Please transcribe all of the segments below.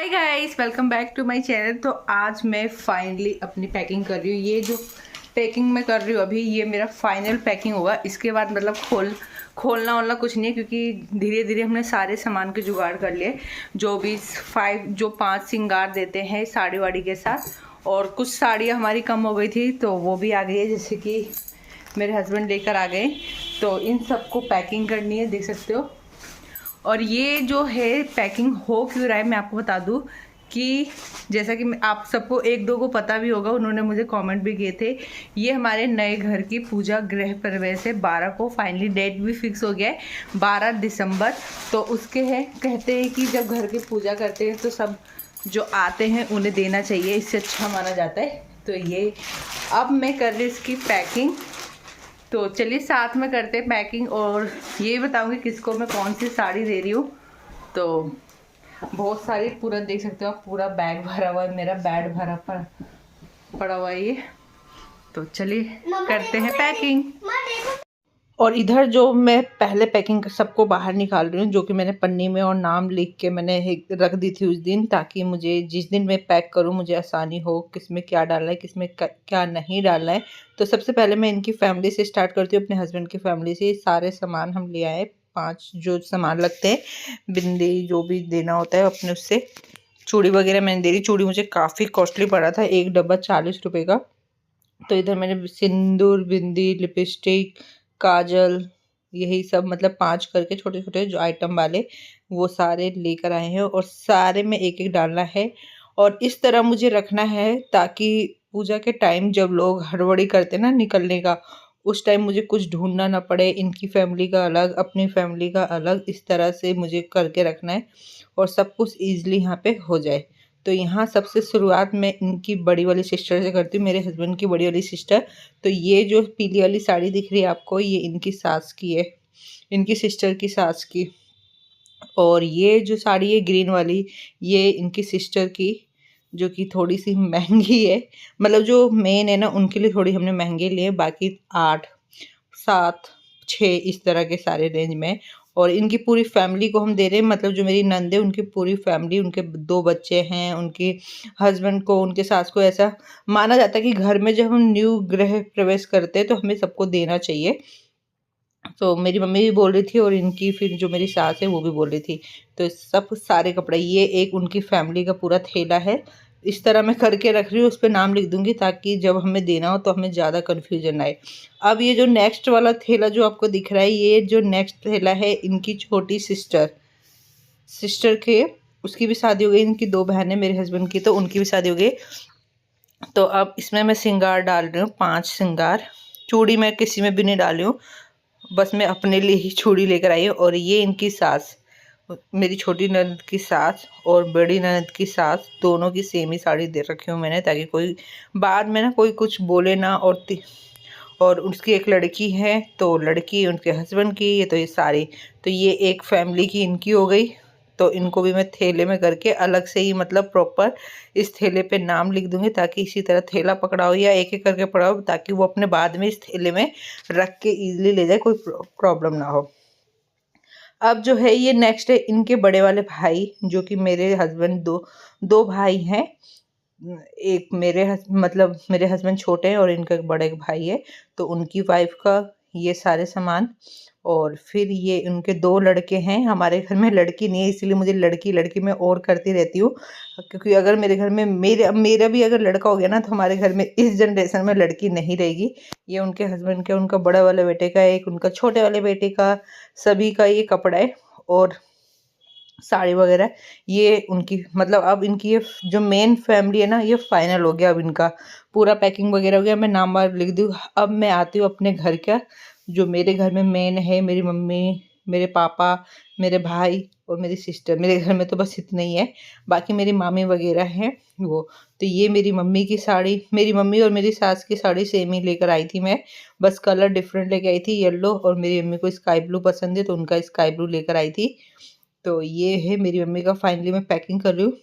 Hi guys, welcome back to my channel. तो आज मैं फाइनली अपनी पैकिंग कर रही हूँ। ये जो पैकिंग मैं कर रही हूँ अभी, ये मेरा फाइनल पैकिंग होगा। इसके बाद मतलब खोलना वाला कुछ नहीं है, क्योंकि धीरे धीरे हमने सारे सामान के जुगाड़ कर लिए। जो 5 श्रृंगार देते हैं साड़ी वाड़ी के साथ, और कुछ साड़ियाँ हमारी कम हो गई थी तो वो भी आ गई है, जैसे कि मेरे हस्बैंड लेकर आ गए। तो इन सबको पैकिंग करनी है, देख सकते हो। और ये जो है पैकिंग हो क्यों रहा है मैं आपको बता दूं कि जैसा कि आप सबको एक दो को पता भी होगा, उन्होंने मुझे कमेंट भी किए थे। ये हमारे नए घर की पूजा गृह प्रवेश है 12 को, फाइनली डेट भी फिक्स हो गया है 12 दिसंबर। तो उसके है कहते हैं कि जब घर की पूजा करते हैं तो सब जो आते हैं उन्हें देना चाहिए, इससे अच्छा माना जाता है। तो ये अब मैं कर रही इसकी पैकिंग। तो चलिए साथ में करते हैं पैकिंग, और ये बताऊंगी किसको मैं कौन सी साड़ी दे रही हूँ। तो बहुत सारी, पूरा देख सकते हो आप, पूरा बैग भरा हुआ है, मेरा बैग भरा पड़ा हुआ है ये। तो चलिए करते हैं पैकिंग। और इधर जो मैं पहले पैकिंग सबको बाहर निकाल रही हूँ, जो कि मैंने पन्नी में और नाम लिख के मैंने रख दी थी उस दिन, ताकि मुझे जिस दिन मैं पैक करूँ मुझे आसानी हो किसमें क्या डालना है, किसमें क्या नहीं डालना है। तो सबसे पहले मैं इनकी फैमिली से स्टार्ट करती हूँ, अपने हस्बैंड की फैमिली से। सारे सामान हम ले आए, 5 जो सामान लगते हैं, बिंदी जो भी देना होता है अपने उससे। चूड़ी वगैरह मैंने दे दी। चूड़ी मुझे काफ़ी कॉस्टली पड़ा था, एक डब्बा 40 रुपये का। तो इधर मैंने सिंदूर, बिंदी, लिपस्टिक, काजल, यही सब मतलब 5 करके छोटे छोटे जो आइटम वाले, वो सारे लेकर आए हैं। और सारे में एक एक डालना है, और इस तरह मुझे रखना है ताकि पूजा के टाइम जब लोग हड़बड़ी करते ना निकलने का, उस टाइम मुझे कुछ ढूंढना ना पड़े। इनकी फैमिली का अलग, अपनी फैमिली का अलग, इस तरह से मुझे करके रखना है, और सब कुछ ईजिली यहाँ पे हो जाए। तो यहाँ सबसे शुरुआत मैं इनकी बड़ी वाली सिस्टर से करती हूँ, मेरे हस्बैंड की बड़ी वाली सिस्टर। तो ये जो पीली वाली साड़ी दिख रही है आपको, ये इनकी सास की है, इनकी सिस्टर की सास की। और ये जो साड़ी है ग्रीन वाली, ये इनकी सिस्टर की, जो कि थोड़ी सी महंगी है। मतलब जो मेन है ना उनके लिए थोड़ी हमने महंगे लिए, बाकी 8, 7, 6 इस तरह के सारे रेंज में। और इनकी पूरी फैमिली को हम दे रहे हैं, मतलब जो मेरी नंद है उनकी पूरी फैमिली, उनके 2 बच्चे हैं, उनके हस्बैंड को, उनके सास को। ऐसा माना जाता है कि घर में जब हम न्यू गृह प्रवेश करते हैं तो हमें सबको देना चाहिए। तो मेरी मम्मी भी बोल रही थी, और इनकी फिर जो मेरी सास है वो भी बोल रही थी। तो सब सारे कपड़े, ये एक उनकी फैमिली का पूरा थैला है। इस तरह मैं करके रख रही हूँ, उस पर नाम लिख दूंगी ताकि जब हमें देना हो तो हमें ज़्यादा कन्फ्यूजन आए। अब ये जो नेक्स्ट वाला थैला जो आपको दिख रहा है, ये जो नेक्स्ट थैला है इनकी छोटी सिस्टर के, उसकी भी शादी हो गई। इनकी 2 बहनें मेरे हस्बैंड की, तो उनकी भी शादी हो गई। तो अब इसमें मैं श्रृंगार डाल रही हूँ, 5 श्रृंगार। चूड़ी मैं किसी में भी नहीं डाली हूँ, बस मैं अपने लिए ही चूड़ी लेकर आई हूँ। और ये इनकी सास, मेरी छोटी ननद की सास और बड़ी ननद की सास, दोनों की सेम ही साड़ी दे रखी हूँ मैंने, ताकि कोई बाद में ना कोई कुछ बोले ना। और उसकी एक लड़की है, तो लड़की उनके हस्बैंड की, ये तो ये सारी, तो ये एक फैमिली की इनकी हो गई। तो इनको भी मैं थैले में करके अलग से ही, मतलब प्रॉपर इस थैले पे नाम लिख दूंगी, ताकि इसी तरह थैला पकड़ाओ या एक एक करके पकड़ाओ, ताकि वो अपने बाद में इस थैले में रख के इजीली ले जाए, कोई प्रॉब्लम ना हो। अब जो है ये नेक्स्ट है इनके बड़े वाले भाई, जो कि मेरे हस्बैंड, दो भाई हैं। एक मतलब मेरे हस्बैंड छोटे हैं, और इनका एक बड़ा एक भाई है, तो उनकी वाइफ का ये सारे सामान। और फिर ये उनके 2 लड़के हैं। हमारे घर में लड़की नहीं है, इसलिए मुझे लड़की लड़की मैं और करती रहती हूँ, क्योंकि अगर मेरे घर में मेरा भी अगर लड़का हो गया ना, तो हमारे घर में इस जनरेशन में लड़की नहीं रहेगी। ये उनके हस्बैंड का, उनका बड़ा वाले बेटे का, एक उनका छोटे वाले बेटे का, सभी का ये कपड़ा है। और साड़ी वगैरह ये उनकी, मतलब अब इनकी ये जो मेन फैमिली है ना, ये फाइनल हो गया। अब इनका पूरा पैकिंग वगैरह हो गया, मैं नाम वार लिख दूँ। अब मैं आती हूँ अपने घर का, जो मेरे घर में मेन है, मेरी मम्मी, मेरे पापा, मेरे भाई और मेरी सिस्टर। मेरे घर में तो बस इतना ही है, बाकी मेरी मामी वगैरह हैं वो। तो ये मेरी मम्मी की साड़ी, मेरी मम्मी और मेरी सास की साड़ी सेम ही लेकर आई थी मैं, बस कलर डिफरेंट लेकर आई थी, येलो। और मेरी मम्मी को स्काई ब्लू पसंद है, तो उनका स्काई ब्लू लेकर आई थी। तो ये है मेरी मम्मी का, फाइनली मैं पैकिंग कर रही हूँ।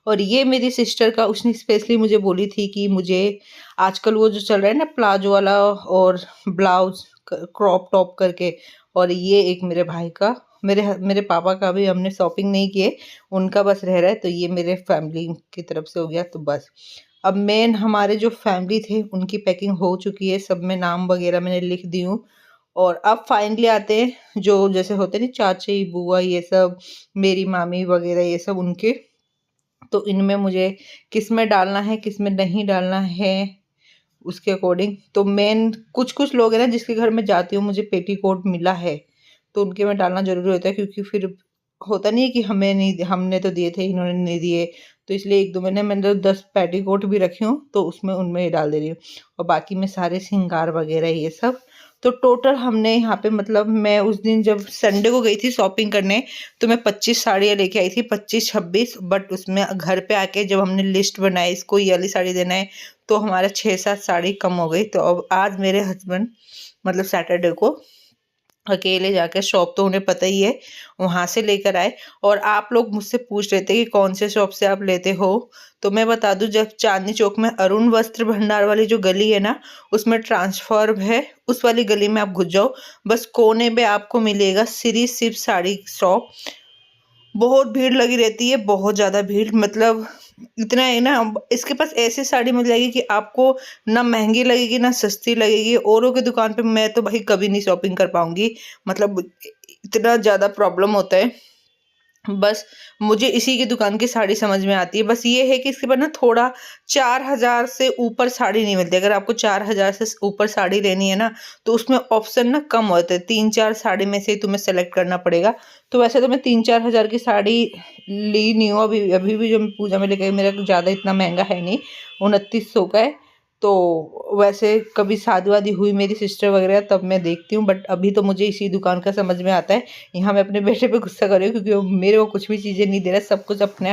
और ये मेरी सिस्टर का, उसने स्पेशली मुझे बोली थी कि मुझे आजकल वो जो चल रहा है ना प्लाजो वाला, और ब्लाउज क्रॉप टॉप करके, और ये एक मेरे भाई का मेरे पापा का भी हमने शॉपिंग नहीं किए, उनका बस रह रहा है, तो ये मेरे फैमिली की तरफ से हो गया। तो बस अब मेन हमारे जो फैमिली थे उनकी पैकिंग हो चुकी है, सब में नाम वगैरह मैंने लिख दी हूँ। और अब फाइनली आते हैं जो जैसे होते नहीं चाची बुआ ये सब, मेरी मामी वगैरह ये सब उनके। तो इनमें मुझे किस में डालना है किस में नहीं डालना है उसके अकॉर्डिंग। तो मेन कुछ कुछ लोग हैं ना जिसके घर में जाती हूँ मुझे पेटीकोट मिला है, तो उनके में डालना ज़रूरी होता है, क्योंकि फिर होता नहीं है कि हमें नहीं, हमने तो दिए थे इन्होंने नहीं दिए। तो इसलिए 1-2 महीने मैंने तो 10 पेटीकोट भी रखी हूँ, तो उसमें उनमें ही डाल दे रही हूँ। और बाकी में सारे श्रृंगार वगैरह ये सब। तो टोटल हमने यहाँ पे मतलब मैं उस दिन जब संडे को गई थी शॉपिंग करने, तो मैं 25 साड़ियाँ लेके आई थी, 25-26। बट उसमें घर पे आके जब हमने लिस्ट बनाई इसको ये वाली साड़ी देना है, तो हमारा 6-7 साड़ी कम हो गई। तो अब आज मेरे हस्बैंड मतलब सैटरडे को अकेले जाकर शॉप, तो उन्हें पता ही है, वहाँ से लेकर आए। और आप लोग मुझसे पूछ रहे थे कि कौन से शॉप से आप लेते हो, तो मैं बता दूं, जब चांदनी चौक में अरुण वस्त्र भंडार वाली जो गली है ना, उसमें ट्रांसफॉर्म है, उस वाली गली में आप घुस जाओ, बस कोने पे आपको मिलेगा श्री शिव साड़ी शॉप। बहुत भीड़ लगी रहती है, बहुत ज़्यादा भीड़, मतलब इतना है ना, इसके पास ऐसी साड़ी मिल जाएगी कि आपको ना महंगी लगेगी ना सस्ती लगेगी। औरों की दुकान पे मैं तो भाई कभी नहीं शॉपिंग कर पाऊंगी, मतलब इतना ज़्यादा प्रॉब्लम होता है। बस मुझे इसी की दुकान की साड़ी समझ में आती है। बस ये है कि इसके बाद ना थोड़ा 4,000 से ऊपर साड़ी नहीं मिलती। अगर आपको 4,000 से ऊपर साड़ी लेनी है ना, तो उसमें ऑप्शन ना कम होते हैं, 3-4 साड़ी में से ही तुम्हें सेलेक्ट करना पड़ेगा। तो वैसे तो मैं 3-4 हज़ार की साड़ी ली नहीं हूँ अभी। अभी भी जो मैं पूजा में लेके आई, मेरा ज़्यादा इतना महंगा है नहीं, 2900 का है। तो वैसे कभी शादी वादी हुई मेरी सिस्टर वगैरह तब मैं देखती हूँ, बट अभी तो मुझे इसी दुकान का समझ में आता है। यहाँ मैं अपने बेटे पे गुस्सा कर रही हूँ, क्योंकि वो मेरे को कुछ भी चीज़ें नहीं दे रहा, सब कुछ अपने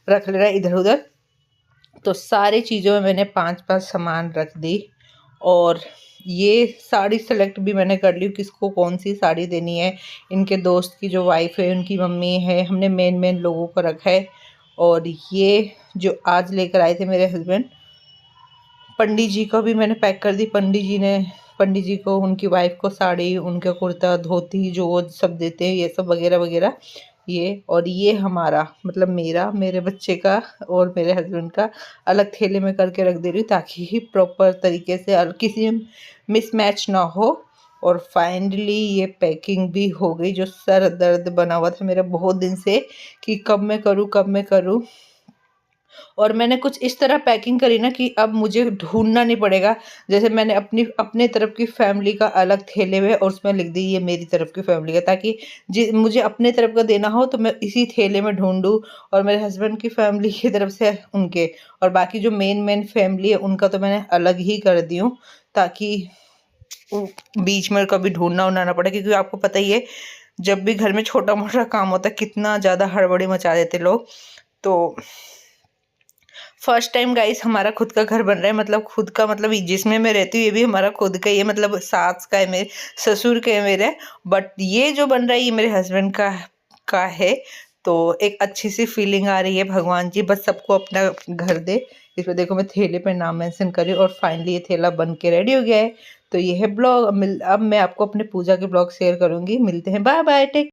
रख ले रहा है इधर उधर। तो सारी चीज़ों में मैंने 5-5 सामान रख दी। और ये साड़ी सेलेक्ट भी मैंने कर ली किसको कौन सी साड़ी देनी है। इनके दोस्त की जो वाइफ है, उनकी मम्मी है, हमने मेन लोगों को रखा है। और ये जो आज लेकर आए थे मेरे हस्बैंड, पंडित जी को भी मैंने पैक कर दी। पंडित जी को, उनकी वाइफ को साड़ी, उनका कुर्ता धोती जो वो सब देते हैं, ये सब वगैरह वगैरह ये। और ये हमारा मतलब मेरे बच्चे का और मेरे हस्बैंड का अलग थैले में करके रख दे रही हूँ, ताकि ही प्रॉपर तरीके से किसी मिसमैच ना हो। और फाइनली ये पैकिंग भी हो गई। जो सर दर्द बना हुआ था मेरा बहुत दिन से कि कब मैं करूँ। और मैंने कुछ इस तरह पैकिंग करी ना कि अब मुझे ढूंढना नहीं पड़ेगा। जैसे मैंने अपने तरफ की फैमिली का अलग थैले में और उसमें लिख दी ये मेरी तरफ की फैमिली का, ताकि मुझे अपने तरफ का देना हो तो मैं इसी थैले में ढूंढूं। और मेरे हस्बैंड की फैमिली की तरफ से उनके, और बाकी जो मेन फैमिली है उनका तो मैंने अलग ही कर दी हूँ, ताकि बीच में कभी ढूंढना उड़ना ना पड़े। क्योंकि आपको पता ही है, जब भी घर में छोटा मोटा काम होता है कितना ज़्यादा हड़बड़ी मचा देते लोग। तो फर्स्ट टाइम गाइस हमारा खुद का घर बन रहा है, मतलब खुद का, मतलब जिसमें मैं रहती हूँ ये भी हमारा खुद का ही है, मतलब सास का है, मेरे ससुर का है मेरे। बट ये जो बन रहा है ये मेरे हस्बैंड का है। तो एक अच्छी सी फीलिंग आ रही है, भगवान जी बस सबको अपना घर दे। इसमें देखो मैं थैले पे नाम मेंशन कर रही हूँ, और फाइनली ये थैला बन के रेडी हो गया है। तो ये है ब्लॉग। अब मैं आपको अपने पूजा के ब्लॉग शेयर करूंगी। मिलते हैं, बाय बाय, टेक।